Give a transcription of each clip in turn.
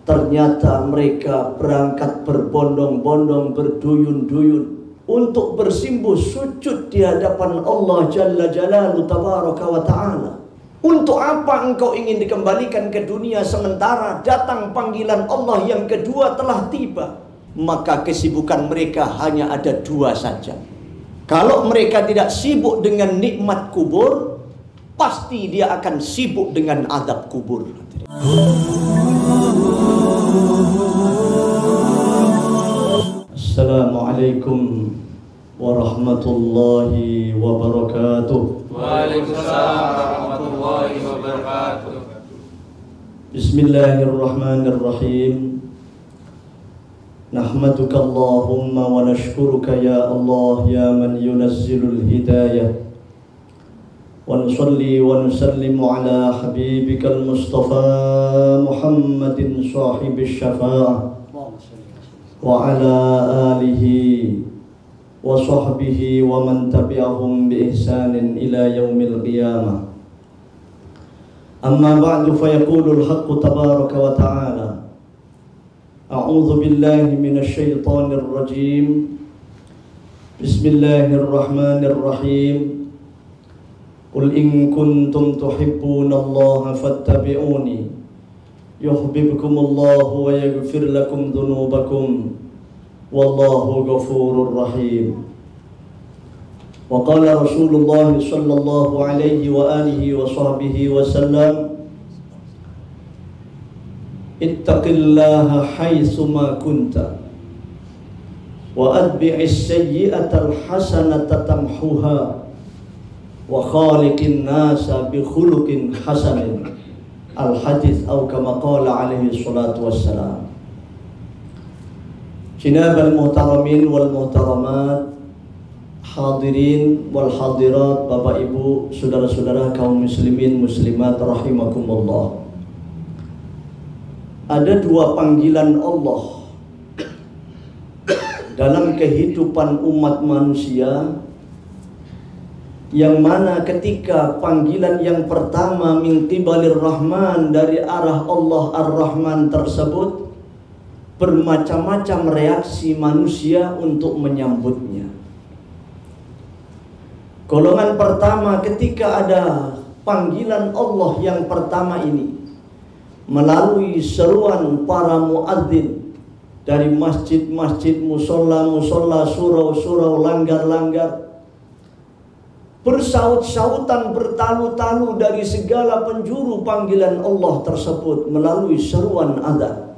Ternyata mereka berangkat berbondong-bondong, berduyun-duyun untuk bersimpuh sujud di hadapan Allah Jalla Jalaluhu Tabaraka wa Ta'ala. Untuk apa engkau ingin dikembalikan ke dunia sementara datang panggilan Allah yang kedua telah tiba? Maka kesibukan mereka hanya ada dua saja. Kalau mereka tidak sibuk dengan nikmat kubur, pasti dia akan sibuk dengan azab kubur. Assalamualaikum warahmatullahi wabarakatuh. Waalaikumsalam warahmatullahi wabarakatuh. Bismillahirrahmanirrahim. Nahmaduka Allahumma wa nashkuruka ya Allah ya man yunazzilul hidayah. Wa nusalli wa nusallimu ala habibikal Mustafa Muhammadin sahibis syafa'ah wa ala alihi wa sahbihi wa man tabi'ahum bi ihsanin ila yaumil qiyamah. Amma ba'du, fa yaqulul haqqu tabaraka wa ta'ala: A'udzu billahi minasy syaithanir rajim. Bismillahirrahmanirrahim. Qul in kuntum tuhibbunallaha fattabi'uni yuhibbukumullahu wa yaghfir lakum dhunubakum wallahu ghafurur rahim. Wa qala Rasulullah sallallahu alaihi wa alihi wa sahbihi wa sallam: Ittaqillaha haitsu ma kunta wa atbi'is sayyi'atal hasanata tamhuha wa khaliqin nasa bi khuluqin hasanin. Al-hadits atau kama qala alaihi salatu wassalam. Jinabal muhtaramin wal muhtaramat, hadirin wal hadirat, Bapak Ibu, saudara-saudara kaum muslimin muslimat rahimakumullah. Ada dua panggilan Allah dalam kehidupan umat manusia, yang mana ketika panggilan yang pertama min qibalir Rahman, dari arah Allah Ar-Rahman tersebut, bermacam-macam reaksi manusia untuk menyambutnya. Golongan pertama, ketika ada panggilan Allah yang pertama ini melalui seruan para muadzin dari masjid-masjid, musola-musola, surau-surau, langgar-langgar, bersaut-sautan, bertalu-talu dari segala penjuru panggilan Allah tersebut melalui seruan azan.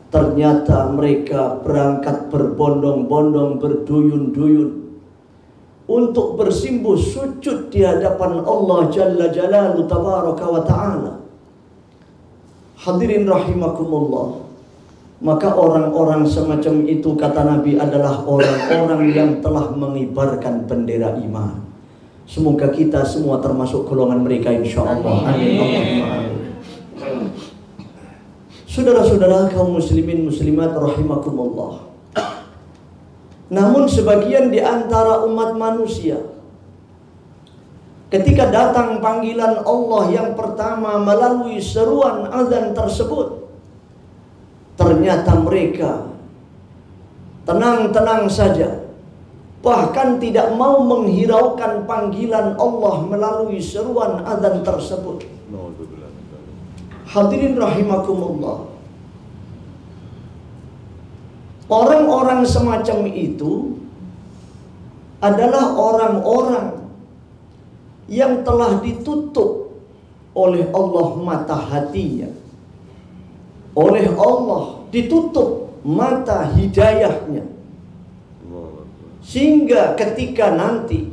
Ternyata mereka berangkat berbondong-bondong, berduyun-duyun untuk bersimpuh sujud di hadapan Allah Jalla Jalaluhu Tabaraka wa Ta'ala. Hadirin rahimakumullah. Maka orang-orang semacam itu, kata Nabi, adalah orang-orang yang telah mengibarkan bendera iman. Semoga kita semua termasuk golongan mereka, insyaallah. Amin. Saudara-saudara kaum muslimin muslimat rahimakumullah. Namun sebagian di antara umat manusia, ketika datang panggilan Allah yang pertama melalui seruan azan tersebut, ternyata mereka tenang-tenang saja, bahkan tidak mau menghiraukan panggilan Allah melalui seruan azan tersebut. Hadirin rahimakumullah. Orang-orang semacam itu adalah orang-orang yang telah ditutup oleh Allah mata hatinya. Oleh Allah ditutup mata hidayahnya, sehingga ketika nanti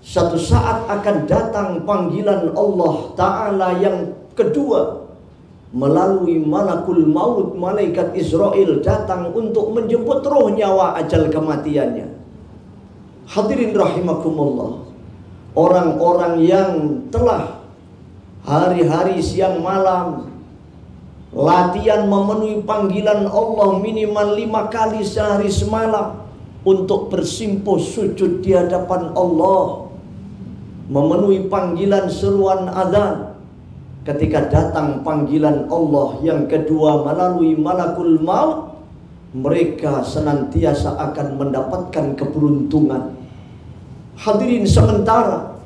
satu saat akan datang panggilan Allah Ta'ala yang kedua melalui malakul maut, malaikat Israel datang untuk menjemput roh nyawa ajal kematiannya. Hadirin rahimakumullah. Orang-orang yang telah hari-hari siang malam latihan memenuhi panggilan Allah minimal 5 kali sehari semalam untuk bersimpuh sujud di hadapan Allah, memenuhi panggilan seruan azan, ketika datang panggilan Allah yang kedua melalui malakul maut, mereka senantiasa akan mendapatkan keberuntungan. Hadirin, sementara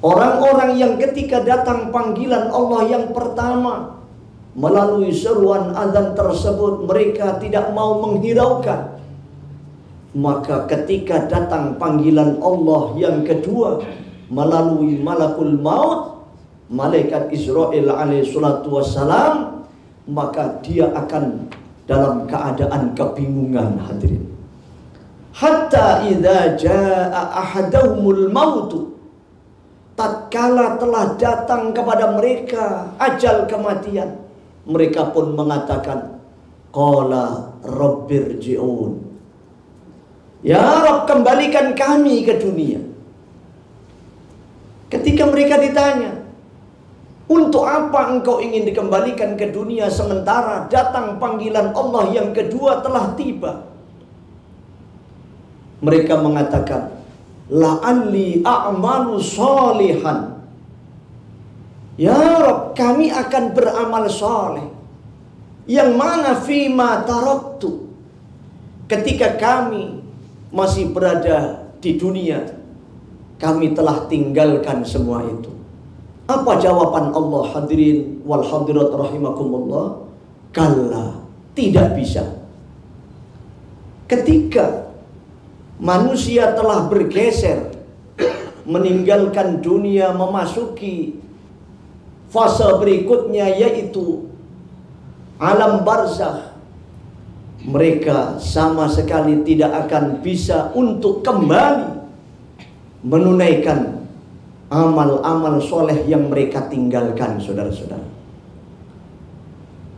orang-orang yang ketika datang panggilan Allah yang pertama melalui seruan azan tersebut mereka tidak mau menghiraukan, maka ketika datang panggilan Allah yang kedua melalui malakul maut, malaikat Israel alaihi salatu wassalam, maka dia akan dalam keadaan kebingungan. Hadirin, hatta idza jaa ahadahumul mautu, tatkala telah datang kepada mereka ajal kematian, mereka pun mengatakan, qala rabbirji'un, ya Rabb, kembalikan kami ke dunia. Ketika mereka ditanya, untuk apa engkau ingin dikembalikan ke dunia sementara datang panggilan Allah yang kedua telah tiba? Mereka mengatakan, la'alli a'malu sholihan, ya Rabb, kami akan beramal soleh. Yang mana fima taraktu, ketika kami masih berada di dunia, kami telah tinggalkan semua itu. Apa jawaban Allah? Hadirin wal hadirat rahimakumullah, kalla, tidak bisa. Ketika manusia telah bergeser meninggalkan dunia, memasuki fase berikutnya yaitu alam barzakh, mereka sama sekali tidak akan bisa untuk kembali menunaikan amal-amal soleh yang mereka tinggalkan, saudara-saudara.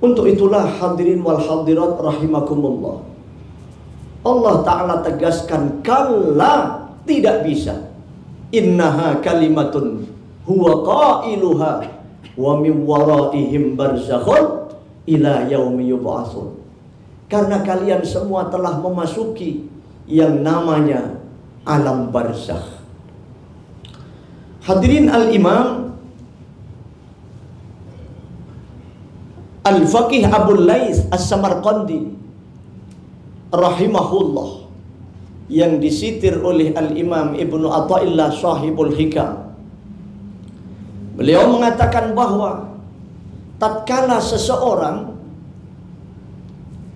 Untuk itulah hadirin wal hadirat rahimakumullah, Allah Ta'ala tegaskan, kalla, tidak bisa. Innaha kalimatun huwa qailuha wa min waraihim barzakhun ila yaumi yub'atsun. Karena kalian semua telah memasuki yang namanya alam barzakh. Hadirin, al-Imam Al-Faqih Abul Laits As-Samarqandi rahimahullah, yang disitir oleh Al-Imam Ibnu Athaillah Shahibul Hikam, beliau mengatakan bahwa tatkala seseorang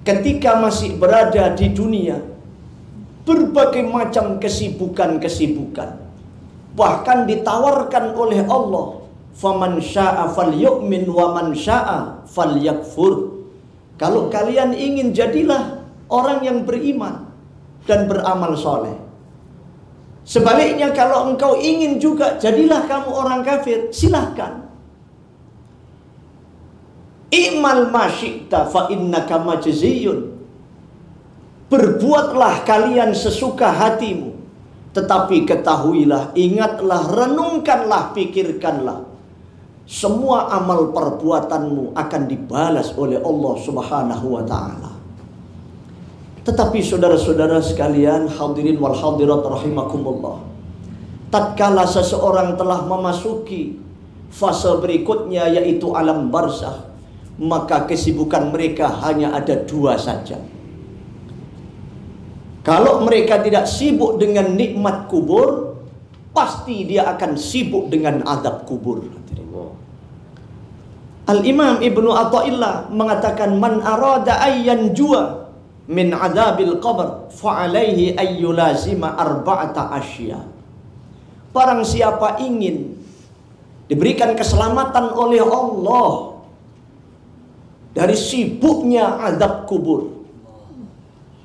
ketika masih berada di dunia, berbagai macam kesibukan-kesibukan, bahkan ditawarkan oleh Allah, faman syaa falyu'min wa man syaa falyakfur. Kalau kalian ingin, jadilah orang yang beriman dan beramal soleh. Sebaliknya, kalau engkau ingin juga, jadilah kamu orang kafir, silahkan. I'mal ma syi'ta fa innaka majziyun. Berbuatlah kalian sesuka hatimu, tetapi ketahuilah, ingatlah, renungkanlah, pikirkanlah, semua amal perbuatanmu akan dibalas oleh Allah Subhanahu wa ta'ala. Tetapi saudara-saudara sekalian, hadirin wal hadirat rahimakumullah, tatkala seseorang telah memasuki fase berikutnya yaitu alam barzakh, maka kesibukan mereka hanya ada dua saja. Kalau mereka tidak sibuk dengan nikmat kubur, pasti dia akan sibuk dengan azab kubur. Al-Imam Ibnu Athaillah mengatakan, man arada ayyan jua min azabil qabr fa'alaihi ayyulazima arba'ata asya. Barang siapa ingin diberikan keselamatan oleh Allah dari sibuknya azab kubur,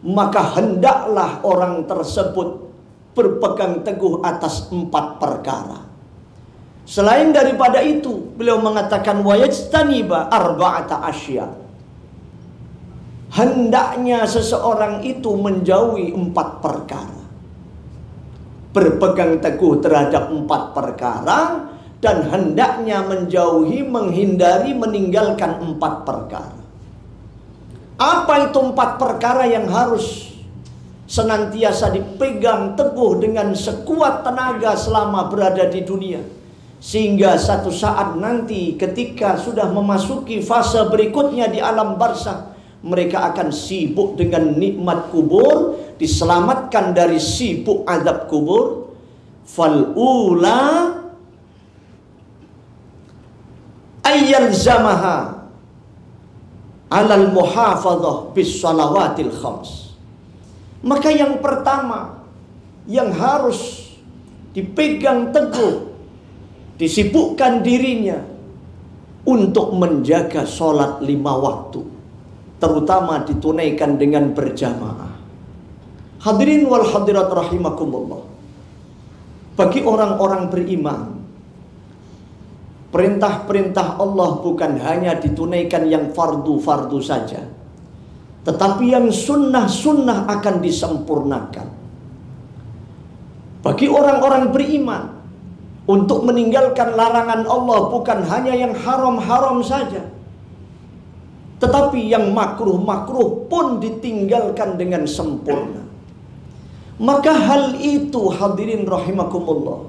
maka hendaklah orang tersebut berpegang teguh atas 4 perkara. Selain daripada itu, beliau mengatakan wa yajtaniba arba'ata asya. Hendaknya seseorang itu menjauhi 4 perkara. Berpegang teguh terhadap 4 perkara, dan hendaknya menjauhi, menghindari, meninggalkan 4 perkara. Apa itu 4 perkara yang harus senantiasa dipegang teguh dengan sekuat tenaga selama berada di dunia, Sehingga satu saat nanti ketika sudah memasuki fase berikutnya di alam barzakh, mereka akan sibuk dengan nikmat kubur, diselamatkan dari sibuk azab kubur. Fal'ula ayyalzamaha alal muhafadzah bis salawatil khams. Maka yang pertama yang harus dipegang teguh, disibukkan dirinya untuk menjaga sholat 5 waktu, terutama ditunaikan dengan berjamaah. Hadirin wal hadirat rahimakumullah. Bagi orang-orang beriman, perintah-perintah Allah bukan hanya ditunaikan yang fardu-fardu saja, tetapi yang sunnah-sunnah akan disempurnakan. Bagi orang-orang beriman, untuk meninggalkan larangan Allah bukan hanya yang haram-haram saja, tetapi yang makruh-makruh pun ditinggalkan dengan sempurna. Maka hal itu, hadirin rahimakumullah,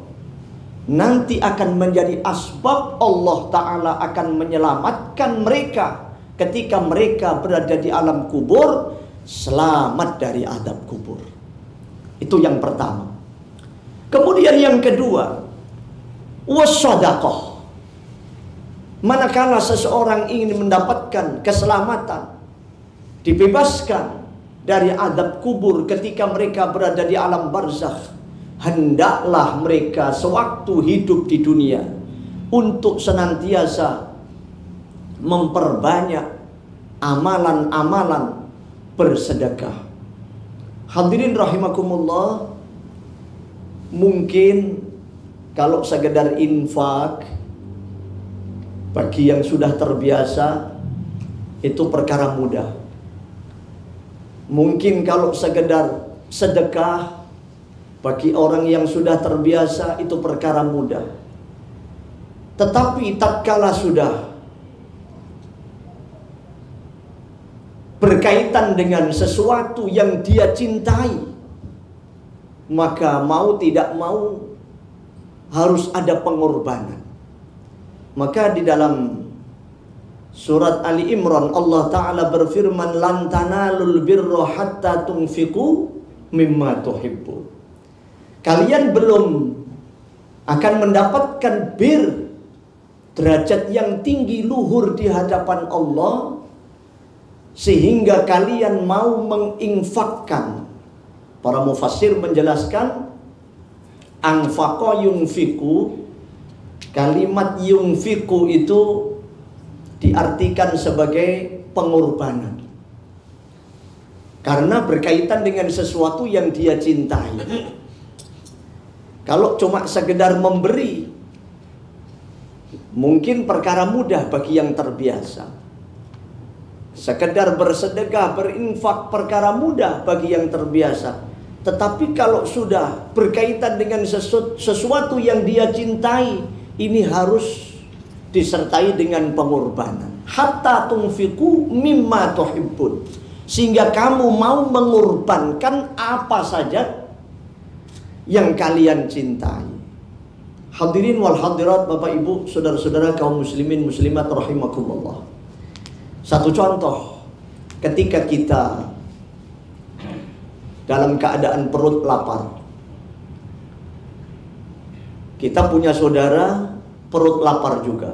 nanti akan menjadi asbab Allah Ta'ala akan menyelamatkan mereka ketika mereka berada di alam kubur, selamat dari azab kubur. Itu yang pertama. Kemudian yang kedua, wassadaqah. Manakala seseorang ingin mendapatkan keselamatan, dibebaskan dari azab kubur ketika mereka berada di alam barzakh, hendaklah mereka sewaktu hidup di dunia untuk senantiasa memperbanyak amalan-amalan bersedekah. Hadirin rahimakumullah, mungkin kalau sekedar infak bagi yang sudah terbiasa itu perkara mudah. Mungkin kalau sekedar sedekah bagi orang yang sudah terbiasa itu perkara mudah. Tetapi tatkala sudah berkaitan dengan sesuatu yang dia cintai, maka mau tidak mau harus ada pengorbanan. Maka di dalam surat Ali Imran Allah Ta'ala berfirman, lan tanalul birra hatta tunfiqu mimma tuhibbu. Kalian belum akan mendapatkan bir, derajat yang tinggi luhur di hadapan Allah, sehingga kalian mau menginfakkan. Para mufassir menjelaskan anfaqa yunfiku, kalimat yunfiku itu diartikan sebagai pengorbanan, karena berkaitan dengan sesuatu yang dia cintai. Kalau cuma sekedar memberi, mungkin perkara mudah bagi yang terbiasa. Sekedar bersedekah, berinfak, perkara mudah bagi yang terbiasa. Tetapi kalau sudah berkaitan dengan sesuatu yang dia cintai, ini harus disertai dengan pengorbanan. Hatta tunfiqu mimma tuhibbun, sehingga kamu mau mengorbankan apa saja yang kalian cintai. Hadirin wal hadirat, Bapak Ibu, saudara-saudara kaum muslimin muslimat rahimakumullah. Satu contoh, ketika kita dalam keadaan perut lapar, kita punya saudara perut lapar juga,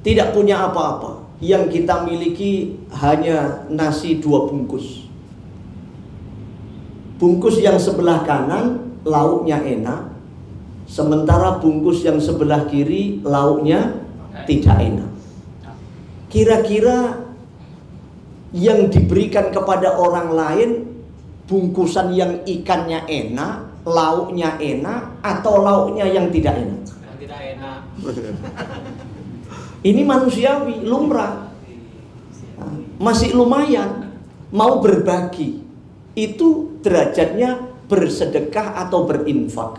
tidak punya apa-apa, yang kita miliki hanya nasi 2 bungkus. Bungkus yang sebelah kanan lauknya enak, sementara bungkus yang sebelah kiri lauknya tidak enak. Kira-kira yang diberikan kepada orang lain, bungkusan yang ikannya enak, lauknya enak, atau lauknya yang tidak enak? Yang tidak enak. Ini manusiawi, lumrah. Masih lumayan, mau berbagi. Itu derajatnya bersedekah atau berinfak.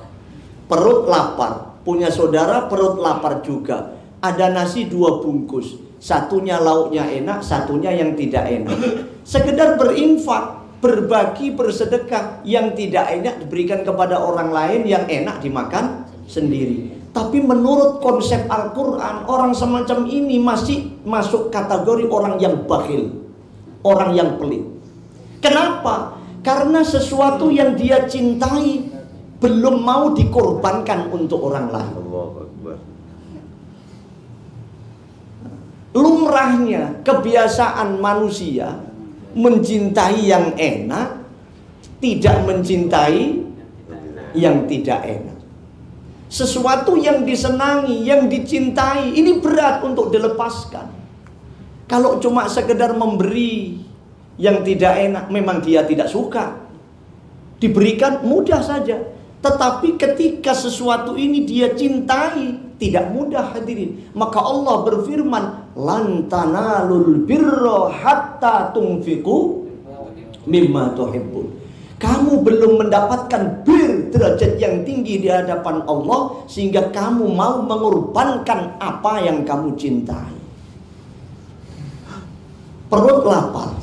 Perut lapar, punya saudara perut lapar juga, ada nasi 2 bungkus, satunya lauknya enak, satunya yang tidak enak. Sekedar berinfak, berbagi, bersedekah. Yang tidak enak diberikan kepada orang lain, yang enak dimakan sendiri. Tapi menurut konsep Al-Quran, orang semacam ini masih masuk kategori orang yang bakhil, orang yang pelit. Kenapa? Karena sesuatu yang dia cintai belum mau dikorbankan untuk orang lain. Lumrahnya kebiasaan manusia mencintai yang enak, tidak mencintai yang tidak enak. Sesuatu yang disenangi, yang dicintai, ini berat untuk dilepaskan. Kalau cuma sekedar memberi yang tidak enak, memang dia tidak suka. Diberikan mudah saja. Tetapi ketika sesuatu ini dia cintai, tidak mudah hadirin. Maka Allah berfirman, lan tanalul birra hatta tunfiqu mimma tuhibbun. Kamu belum mendapatkan bir, derajat yang tinggi di hadapan Allah, sehingga kamu mau mengorbankan apa yang kamu cintai. Perut lapar.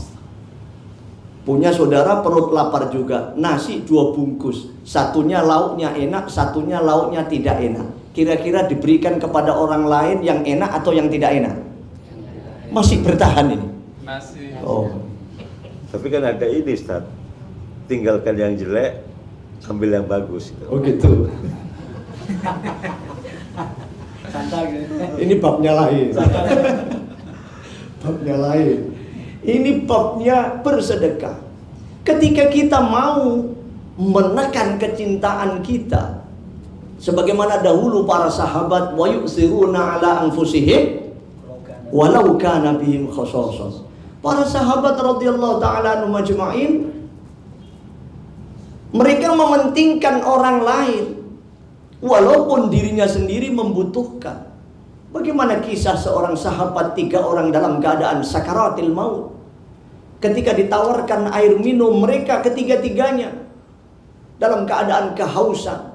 Punya saudara perut lapar juga. Nasi 2 bungkus. Satunya lauknya enak, satunya lauknya tidak enak. Kira-kira diberikan kepada orang lain yang enak atau yang tidak enak? Masih bertahan ini? Masih. Oh. Tapi kan ada ini, Ustaz. Tinggalkan yang jelek, ambil yang bagus. Oh gitu. Ini babnya lain. Babnya lain. Ini babnya bersedekah. Ketika kita mau menekan kecintaan kita, sebagaimana dahulu para sahabat, wa yu'siruna ala anfusihim walau kana bihim khasasah. Para sahabat radhiyallahu taala anhum ajma'in, mereka mementingkan orang lain walaupun dirinya sendiri membutuhkan. Bagaimana kisah seorang sahabat 3 orang dalam keadaan sakaratil maut. Ketika ditawarkan air minum, mereka ketiga-tiganya dalam keadaan kehausan.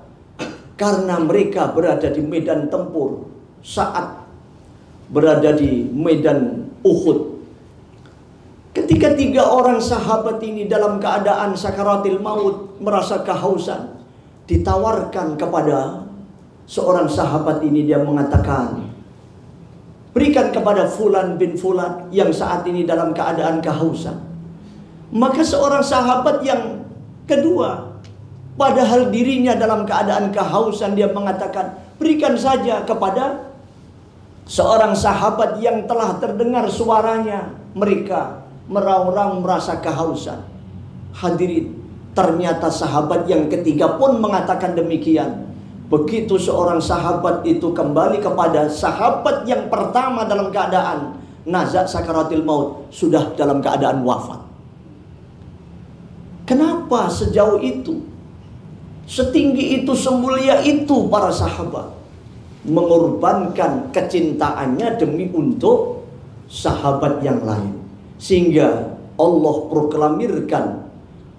Karena mereka berada di medan tempur saat berada di medan Uhud. Ketika 3 orang sahabat ini dalam keadaan sakaratil maut, merasa kehausan, ditawarkan kepada seorang sahabat ini, dia mengatakan, berikan kepada Fulan bin Fulan yang saat ini dalam keadaan kehausan. Maka seorang sahabat yang kedua, padahal dirinya dalam keadaan kehausan, dia mengatakan, berikan saja kepada seorang sahabat yang telah terdengar suaranya mereka meraung-raung merasa kehausan. Hadirin, ternyata sahabat yang ketiga pun mengatakan demikian. Begitu seorang sahabat itu kembali kepada sahabat yang pertama dalam keadaan nazak sakaratil maut, sudah dalam keadaan wafat. Kenapa sejauh itu? Setinggi itu, semulia itu para sahabat mengorbankan kecintaannya demi untuk sahabat yang lain. Sehingga Allah proklamirkan,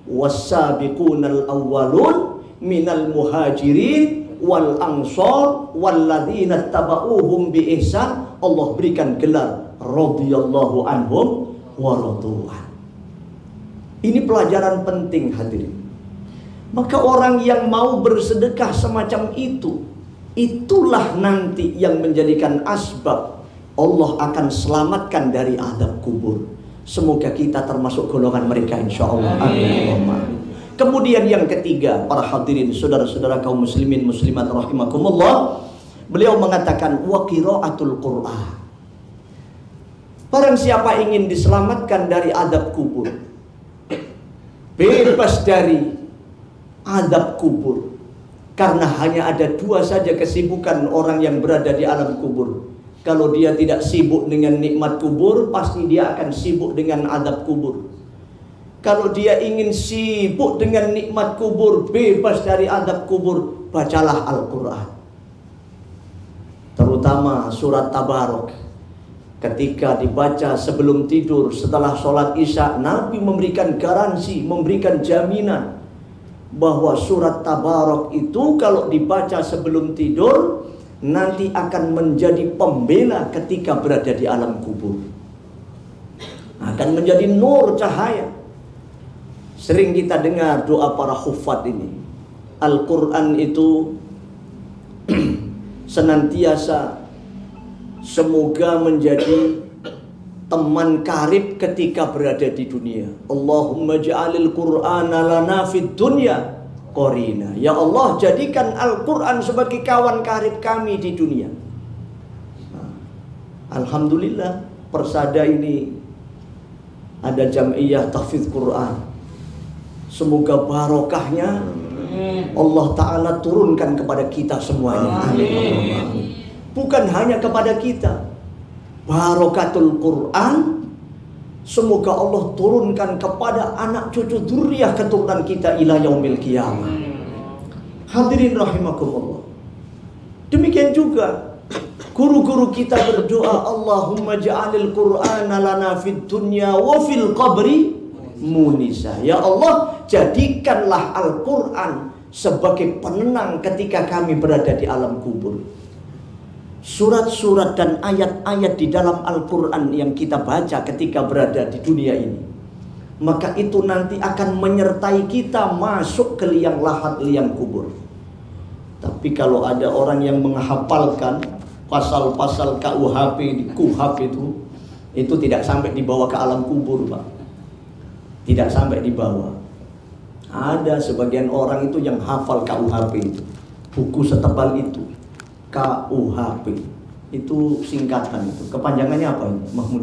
was-sabiqunal awwalun minal muhajirin wal ansor walladzina tabauhum bi ihsan. Allah berikan gelar radhiyallahu anhum wa radu'an. Ini pelajaran penting hadirin. Maka orang yang mau bersedekah semacam itu, itulah nanti yang menjadikan asbab Allah akan selamatkan dari azab kubur. Semoga kita termasuk golongan mereka insyaallah. Amin. Kemudian yang ketiga, para hadirin, saudara-saudara kaum muslimin muslimat rahimakumullah, beliau mengatakan wa qiraatul Qur'an. Barang siapa ingin diselamatkan dari azab kubur, bebas dari azab kubur, karena hanya ada 2 saja kesibukan orang yang berada di alam kubur. Kalau dia tidak sibuk dengan nikmat kubur, pasti dia akan sibuk dengan azab kubur. Kalau dia ingin sibuk dengan nikmat kubur, bebas dari azab kubur, bacalah Al-Quran. Terutama surat Tabarok. Ketika dibaca sebelum tidur, setelah sholat isya, Nabi memberikan garansi, memberikan jaminan bahwa surat Tabarok itu kalau dibaca sebelum tidur, nanti akan menjadi pembela ketika berada di alam kubur. Akan menjadi nur, cahaya. Sering kita dengar doa para hufad ini. Al-Quran itu senantiasa semoga menjadi teman karib ketika berada di dunia. Allahumma ja'alil Qur'ana lana fid dunya qarina. Ya Allah, jadikan Al-Quran sebagai kawan karib kami di dunia. Alhamdulillah, Persada ini ada jam'iyah tahfidz Quran. Semoga barokahnya Allah Ta'ala turunkan kepada kita semuanya. Amin. Bukan hanya kepada kita, barokatul Quran semoga Allah turunkan kepada anak cucu dzurriyyah keturunan kita ila yaumil qiyamah. Hadirin rahimakumullah. Demikian juga guru-guru kita berdoa, Allahumma ja'alil Qur'ana lana fid dunya wa fil qabri munisa. Ya Allah, jadikanlah Al-Quran sebagai penenang ketika kami berada di alam kubur. Surat-surat dan ayat-ayat di dalam Al-Quran yang kita baca ketika berada di dunia ini, maka itu nanti akan menyertai kita masuk ke liang lahat, liang kubur. Tapi kalau ada orang yang menghafalkan pasal-pasal KUHP di KUHP itu tidak sampai dibawa ke alam kubur, Pak. Tidak sampai dibawa. Ada sebagian orang itu yang hafal KUHP itu, buku setebal itu. KUHP itu singkatan itu. Kepanjangannya apa ini, Mahmud?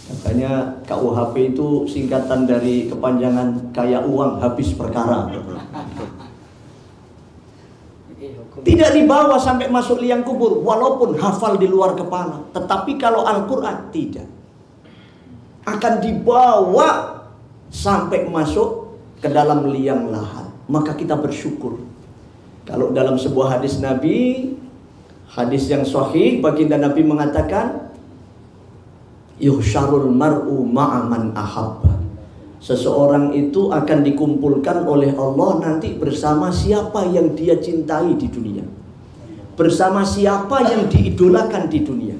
Katanya KUHP itu singkatan dari kepanjangan kaya uang habis perkara. Tidak dibawa sampai masuk liang kubur, walaupun hafal di luar kepala. Tetapi kalau Al-Quran tidak, akan dibawa sampai masuk ke dalam liang lahat. Maka kita bersyukur. Kalau dalam sebuah hadis Nabi, hadis yang sahih, baginda Nabi mengatakan, yuhsyarul mar'u ma'aman ahabba. Seseorang itu akan dikumpulkan oleh Allah nanti bersama siapa yang dia cintai di dunia, bersama siapa yang diidolakan di dunia.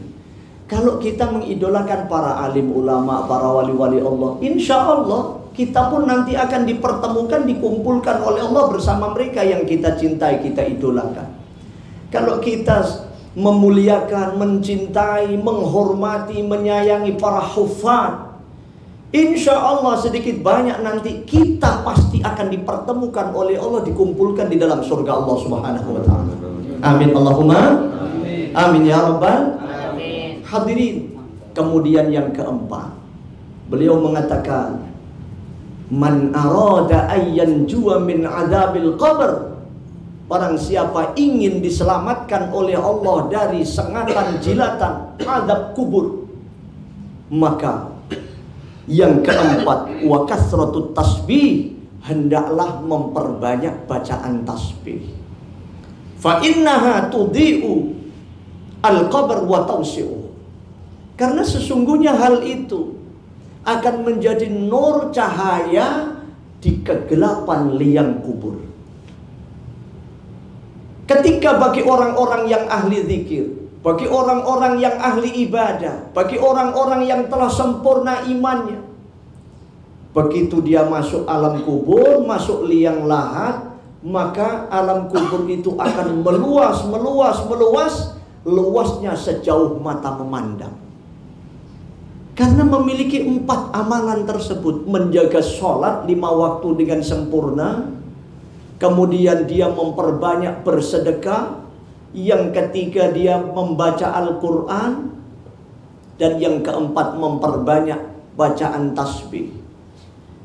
Kalau kita mengidolakan para alim ulama, para wali-wali Allah, insya Allah kita pun nanti akan dipertemukan, dikumpulkan oleh Allah bersama mereka yang kita cintai, kita idolakan. Kalau kita memuliakan, mencintai, menghormati, menyayangi para hufad, insya Allah sedikit banyak nanti kita pasti akan dipertemukan oleh Allah, dikumpulkan di dalam surga Allah Subhanahu wa Ta'ala. Amin Allahumma amin. Amin ya Rabbal amin. Hadirin, kemudian yang keempat, beliau mengatakan, man arada ayyan juwa min adzabil qabr. Barang siapa ingin diselamatkan oleh Allah dari sengatan jilatan azab kubur, maka yang keempat, wa kasratut tasbih, hendaklah memperbanyak bacaan tasbih. Fa innaha tudhi'u al-qabr wa tawsi'u. Karena sesungguhnya hal itu akan menjadi nur cahaya di kegelapan liang kubur. Ketika bagi orang-orang yang ahli zikir, bagi orang-orang yang ahli ibadah, bagi orang-orang yang telah sempurna imannya, begitu dia masuk alam kubur, masuk liang lahat, maka alam kubur itu akan meluas, luasnya sejauh mata memandang. Karena memiliki 4 amalan tersebut, menjaga sholat 5 waktu dengan sempurna, kemudian dia memperbanyak bersedekah, yang ketiga dia membaca Al-Quran, dan yang keempat memperbanyak bacaan tasbih.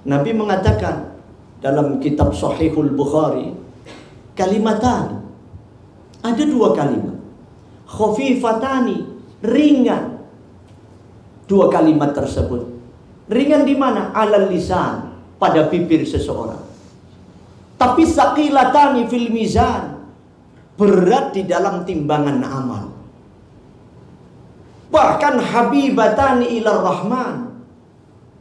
Nabi mengatakan dalam kitab Sahihul Bukhari, kalimatan, ada 2 kalimat, khafifatani, ringan. 2 kalimat tersebut ringan di mana? Alal lisan, pada bibir seseorang. Tapi saqilatani fil mizan, berat di dalam timbangan amal. Bahkan habibatani ilar rahman,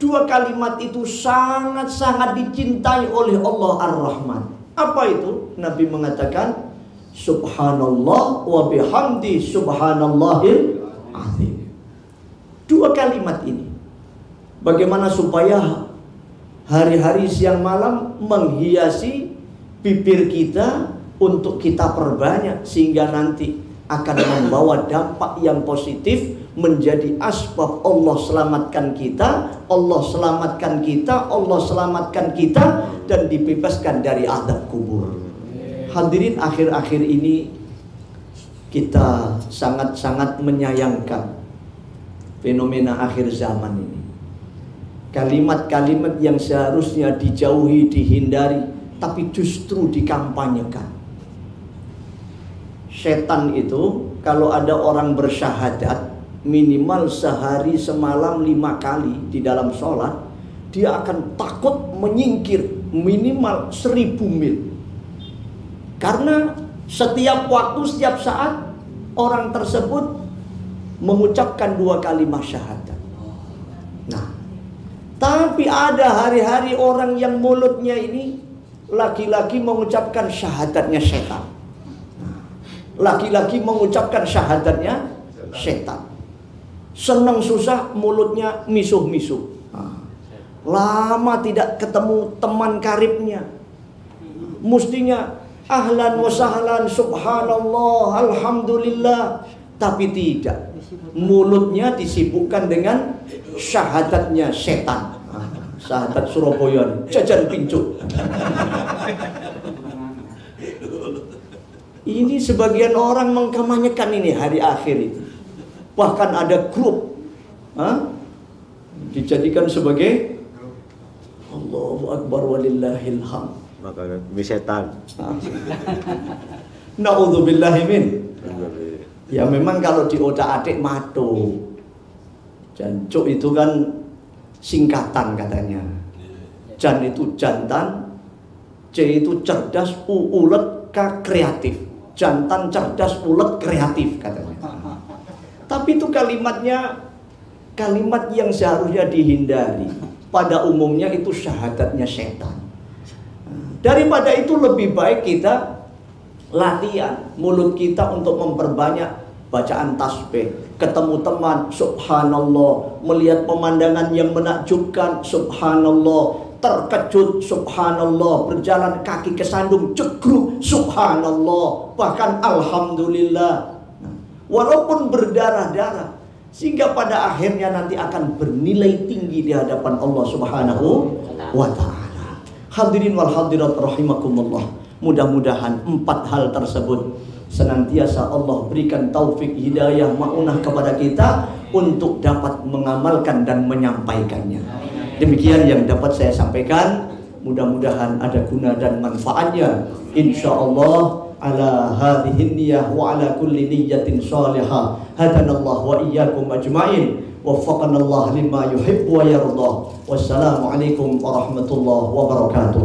2 kalimat itu sangat-sangat dicintai oleh Allah Ar-Rahman. Apa itu? Nabi mengatakan, subhanallah wa bihamdi subhanallahil azim. 2 kalimat ini, bagaimana supaya hari-hari siang malam menghiasi bibir kita untuk kita perbanyak sehingga nanti akan membawa dampak yang positif, menjadi asbab Allah selamatkan kita, Allah selamatkan kita, Allah selamatkan kita, dan dibebaskan dari azab kubur. Hadirin, akhir-akhir ini kita sangat-sangat menyayangkan fenomena akhir zaman ini. Kalimat-kalimat yang seharusnya dijauhi, dihindari, tapi justru dikampanyekan. Setan itu kalau ada orang bersyahadat minimal sehari semalam 5 kali di dalam sholat, dia akan takut menyingkir minimal 1000 mil. Karena setiap waktu, setiap saat orang tersebut mengucapkan 2 kalimat syahadat. Nah, tapi ada hari-hari orang yang mulutnya ini laki-laki mengucapkan syahadatnya setan, laki-laki mengucapkan syahadatnya setan. Senang susah mulutnya misuh-misuh. Lama tidak ketemu teman karibnya, mestinya ahlan wa sahlan, subhanallah, alhamdulillah, tapi tidak. Mulutnya disibukkan dengan syahadatnya setan. Syahadat Surabaya, jajan pincut. Ini sebagian orang mengkampanyekan ini hari akhir itu. Bahkan ada grup dijadikan sebagai Allahu Akbar walillahil hamd. Maka ini setan. Na'udzubillahi min. Ya memang kalau di otak-atik matu. Jancuk itu kan singkatan katanya. Jan itu jantan, C itu cerdas, ulet, K kreatif. Jantan, cerdas, ulet, kreatif katanya. Tapi itu kalimatnya kalimat yang seharusnya dihindari. Pada umumnya itu syahadatnya setan. Daripada itu lebih baik kita latihan mulut kita untuk memperbanyak bacaan tasbih. Ketemu teman, subhanallah. Melihat pemandangan yang menakjubkan, subhanallah. Terkejut, subhanallah. Berjalan kaki kesandung, cegruk, subhanallah. Bahkan alhamdulillah. Walaupun berdarah-darah, sehingga pada akhirnya nanti akan bernilai tinggi di hadapan Allah Subhanahu wa ta'ala. Hadirin wal hadirat rahimakumullah. Mudah-mudahan 4 hal tersebut senantiasa Allah berikan taufik, hidayah, ma'unah kepada kita untuk dapat mengamalkan dan menyampaikannya. Demikian yang dapat saya sampaikan. Mudah-mudahan ada guna dan manfaatnya. Insyaallah ala hadhihi niyyah wa ala kulli niyyatin salihah. Hadanallahu wa iyyakum ajma'in. Waffaqanallahu lima yuhibbu wa yardah. Wassalamualaikum warahmatullahi wabarakatuh.